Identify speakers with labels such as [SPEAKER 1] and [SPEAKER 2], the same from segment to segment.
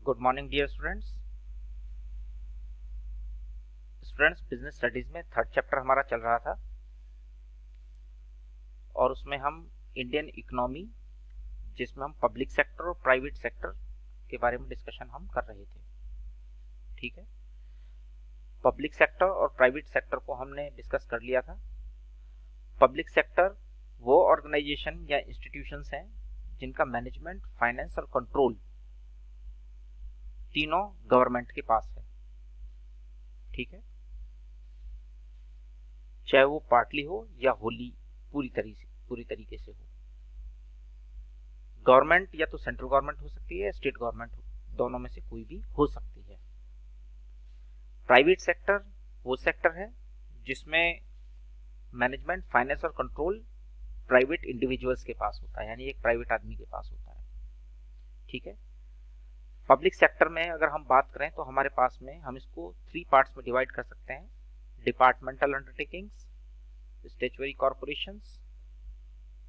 [SPEAKER 1] Good morning dear students. Business studies में third chapter हमारा चल रहा था और उसमें हम इंडियन इकोनॉमी, जिसमें हम पब्लिक सेक्टर और प्राइवेट सेक्टर के बारे में डिस्कशन हम कर रहे थे। ठीक है, पब्लिक सेक्टर और प्राइवेट सेक्टर को हमने डिस्कस कर लिया था। पब्लिक सेक्टर वो ऑर्गेनाइजेशन या इंस्टीट्यूशंस हैं जिनका मैनेजमेंट, फाइनेंस और कंट्रोल तीनों गवर्नमेंट के पास है। ठीक है, चाहे वो पार्टली हो या होली पूरी तरीके से हो। गवर्नमेंट या तो सेंट्रल गवर्नमेंट हो सकती है, स्टेट गवर्नमेंट, दोनों में से कोई भी हो सकती है। प्राइवेट सेक्टर वो सेक्टर है जिसमें मैनेजमेंट, फाइनेंस और कंट्रोल प्राइवेट इंडिविजुअल्स के पास होता है, यानी एक प्राइवेट आदमी के पास होता है। ठीक है, पब्लिक सेक्टर में अगर हम बात करें तो हमारे पास में हम इसको 3 पार्ट्स में डिवाइड कर सकते हैं: डिपार्टमेंटल अंडरटेकिंग्स, स्टैट्यूटरी कॉर्पोरेशंस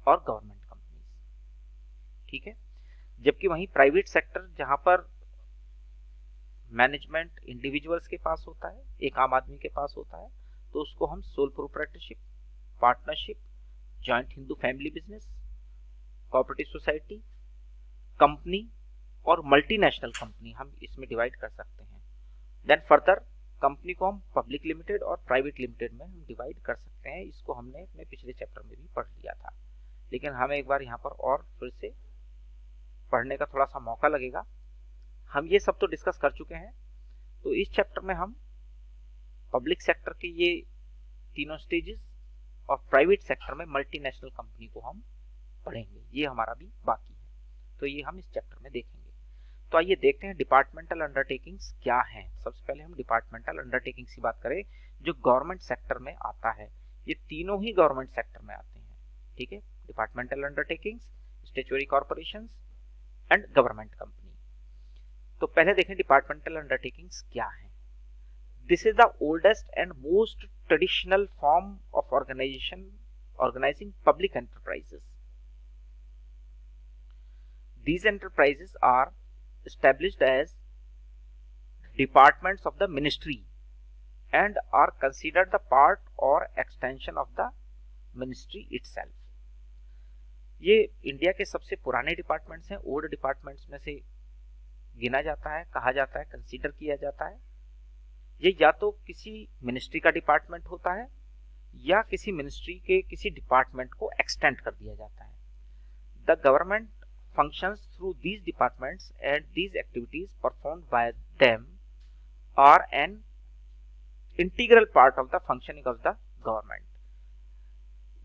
[SPEAKER 1] और गवर्नमेंट कंपनीज। ठीक है, जबकि वहीं प्राइवेट सेक्टर जहां पर मैनेजमेंट इंडिविजुअल्स के पास होता है, एक आम आदमी के पास होता है, तो उसको हम sole proprietorship, partnership, joint Hindu family business, cooperative society, company और मल्टीनेशनल कंपनी हम इसमें डिवाइड कर सकते हैं। देन फर्दर कंपनी को हम पब्लिक लिमिटेड और प्राइवेट लिमिटेड में हम डिवाइड कर सकते हैं। इसको हमने अपने पिछले चैप्टर में भी पढ़ लिया था, लेकिन हमें एक बार यहाँ पर और फिर से पढ़ने का थोड़ा सा मौका लगेगा। हम ये सब तो डिस्कस कर चुके हैं, तो इस चैप्टर में हम पब्लिक सेक्टर के ये तीनों स्टेजेस और प्राइवेट सेक्टर में मल्टीनेशनल कंपनी को हम पढ़ेंगे। ये हमारा भी बाकी है, तो ये हम इस चैप्टर में देखेंगे। तो आइए देखते हैं डिपार्टमेंटल अंडरटेकिंग्स क्या हैं। सबसे पहले हम डिपार्टमेंटल अंडरटेकिंग्स की बात करें जो गवर्नमेंट सेक्टर में आता है। ये तीनों ही गवर्नमेंट सेक्टर में आते हैं। ठीक है, departmental undertakings, statutory corporations and government company. तो पहले देखें डिपार्टमेंटल अंडरटेकिंग्स क्या है। This is the oldest and most traditional form of organizing public enterprises. These enterprises are established as departments of the ministry and are considered the part or extension of the ministry itself. ये India के सबसे पुराने departments हैं, old departments में से गिना जाता है, कहा जाता है, कंसीडर किया जाता है। ये या तो किसी मिनिस्ट्री का डिपार्टमेंट होता है या किसी मिनिस्ट्री के किसी डिपार्टमेंट को एक्सटेंड कर दिया जाता है। The government functions through these departments and these activities performed by them are an integral part of the functioning of the government.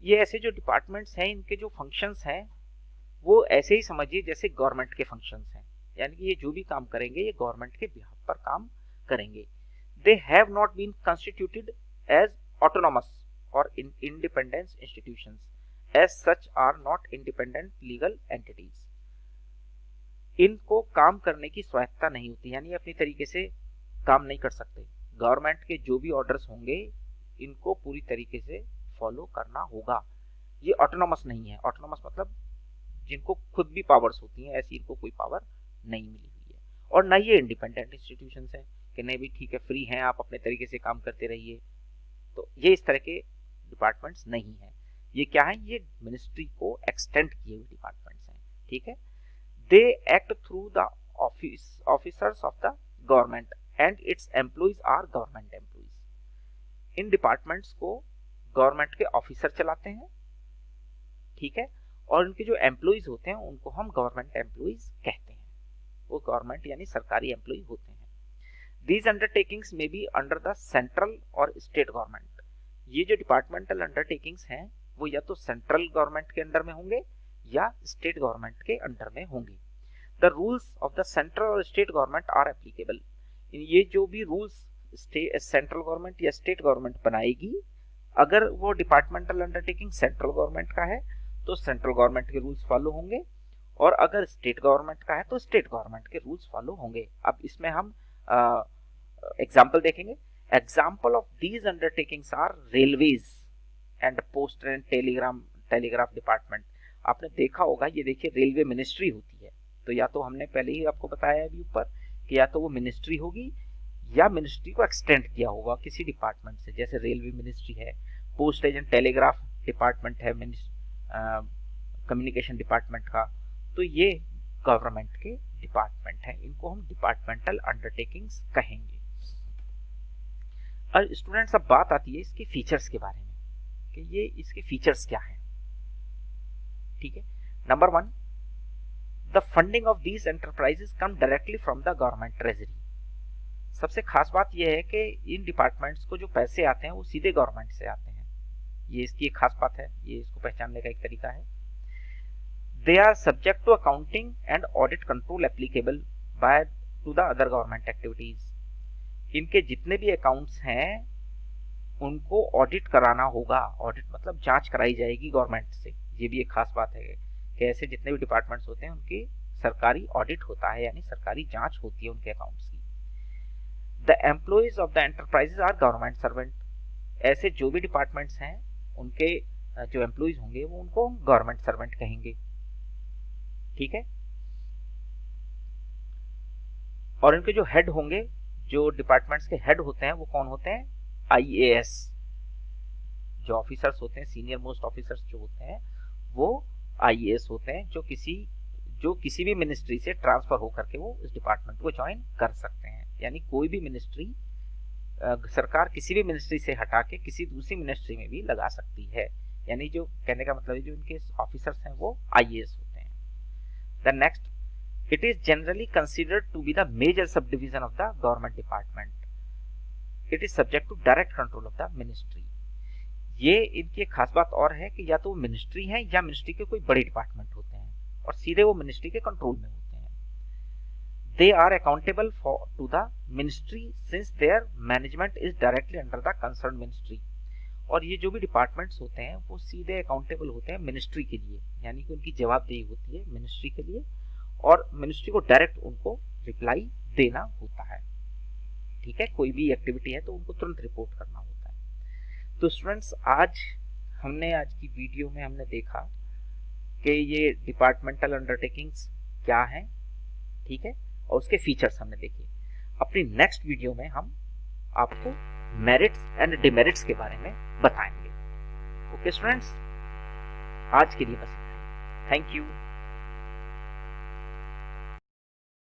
[SPEAKER 1] ये ऐसे जो डिपार्टमेंट्स हैं, इनके जो फंक्शंस हैं वो ऐसे ही समझिए जैसे गवर्नमेंट के फंक्शंस हैं, यानी कि ये जो भी काम करेंगे ये गवर्नमेंट के बिहाफ पर काम करेंगे। They have not been constituted as autonomous or independent institutions. As such are not independent legal entities. इनको काम करने की स्वायत्ता नहीं होती, यानी अपनी तरीके से काम नहीं कर सकते। गवर्नमेंट के जो भी ऑर्डर्स होंगे इनको पूरी तरीके से फॉलो करना होगा। ये ऑटोनॉमस नहीं है। ऑटोनॉमस मतलब जिनको खुद भी पावर्स होती हैं, ऐसी इनको कोई पावर नहीं मिली हुई है। और ना ये इंडिपेंडेंट इंस्टीट्यूशंस हैं कि नहीं भी ठीक है, फ्री हैं, आप अपने तरीके से काम करते रहिए। तो ये इस तरह के डिपार्टमेंट्स नहीं है। ये क्या है? ये मिनिस्ट्री को एक्सटेंड किए हुए डिपार्टमेंट्स हैं। ठीक है, they act through the officers of the government and its employees are government employees. In departments को गवर्नमेंट के ऑफिसर चलाते हैं। ठीक है, और उनके जो एम्प्लॉइज होते हैं उनको हम गवर्नमेंट एम्प्लॉइज कहते हैं। वो गवर्नमेंट यानी सरकारी एम्प्लॉय होते हैं। These undertakings may be under the central और स्टेट गवर्नमेंट। ये जो डिपार्टमेंटल अंडरटेकिंग्स हैं वो या तो सेंट्रल गवर्नमेंट के अंडर में होंगे या स्टेट गवर्नमेंट के अंडर में होंगे। The rules of the central और स्टेट गवर्नमेंट आर एप्लीकेबल। ये जो भी रूल्स सेंट्रल गवर्नमेंट या स्टेट गवर्नमेंट बनाएगी, अगर वो डिपार्टमेंटल अंडरटेकिंग सेंट्रल गवर्नमेंट का है तो सेंट्रल गवर्नमेंट के रूल्स फॉलो होंगे, और अगर स्टेट गवर्नमेंट का है तो स्टेट गवर्नमेंट के रूल्स फॉलो होंगे। अब इसमें हम एग्जाम्पल देखेंगे। Example of these undertakings are railways and post and telegraph department. आपने देखा होगा, ये देखिए रेलवे मिनिस्ट्री होती है, तो या तो हमने पहले ही आपको बताया अभी ऊपर कि या तो वो मिनिस्ट्री होगी या मिनिस्ट्री को एक्सटेंड किया होगा किसी डिपार्टमेंट से, जैसे रेलवे मिनिस्ट्री है, पोस्टेज एंड टेलीग्राफ डिपार्टमेंट है, कम्युनिकेशन डिपार्टमेंट का, तो ये गवर्नमेंट के डिपार्टमेंट हैं, इनको हम डिपार्टमेंटल अंडरटेकिंग्स कहेंगे। और स्टूडेंट्स अब बात आती है इसके फीचर्स के बारे में कि ये इसके फीचर्स क्या हैं। ठीक है, number 1, the funding of these enterprises come directly from the government treasury. सबसे खास बात यह है कि इन डिपार्टमेंट्स को जो पैसे आते हैं वो सीधे गवर्नमेंट से आते हैं, ये इसकी एक खास बात है, ये इसको पहचानने का एक तरीका है। They are subject to accounting and audit control applicable by to the other government activities. इनके जितने भी अकाउंट्स हैं उनको ऑडिट कराना होगा, ऑडिट मतलब जांच कराई जाएगी गवर्नमेंट से, ये भी एक खास बात है कि ऐसे जितने भी डिपार्टमेंट्स होते हैं उनकी सरकारी ऑडिट होता है, यानी सरकारी जांच होती है उनके अकाउंट्स की। The employees of the enterprises are government servant. ऐसे जो भी डिपार्टमेंट्स हैं उनके जो एम्प्लॉइज होंगे वो उनको गवर्नमेंट सर्वेंट कहेंगे। ठीक है, और इनके जो हेड होंगे, जो डिपार्टमेंट्स के हेड होते हैं वो कौन होते हैं? आईएएस। जो ऑफिसर्स होते हैं, सीनियर मोस्ट ऑफिसर्स जो होते हैं वो आईएएस होते हैं, जो किसी भी मिनिस्ट्री से ट्रांसफर होकर के वो इस डिपार्टमेंट को ज्वाइन कर सकते हैं। यानी कोई भी मिनिस्ट्री सरकार किसी भी मिनिस्ट्री से हटा के किसी दूसरी मिनिस्ट्री में भी लगा सकती है, यानी जो कहने का मतलब है जो इनके ऑफिसर्स हैं वो आईएएस होते हैं। The next, it is generally considered to be the major subdivision of the government department. It is subject to direct control of the ministry. ये इनकी एक खास बात और है कि या तो वो मिनिस्ट्री है या मिनिस्ट्री के कोई बड़े डिपार्टमेंट होते हैं और सीधे वो मिनिस्ट्री के कंट्रोल में होते हैं। They are accountable to the ministry since their management is directly under the concerned ministry. और ये जो भी डिपार्टमेंट्स होते हैं वो सीधे अकाउंटेबल होते हैं मिनिस्ट्री के लिए, यानी कि उनकी जवाबदेही होती है मिनिस्ट्री के लिए और मिनिस्ट्री को डायरेक्ट उनको रिप्लाई देना होता है। ठीक है, कोई भी एक्टिविटी है तो उनको तुरंत रिपोर्ट करना होता है। तो स्टूडेंट्स आज की वीडियो में हमने देखा कि ये डिपार्टमेंटल अंडरटेकिंग्स क्या हैं, ठीक है, और उसके फीचर्स हमने देखे। अपनी नेक्स्ट वीडियो में हम आपको मेरिट्स एंड डिमेरिट्स के बारे में बताएंगे। ओके स्टूडेंट्स, आज के लिए बस इतना ही। Thank you.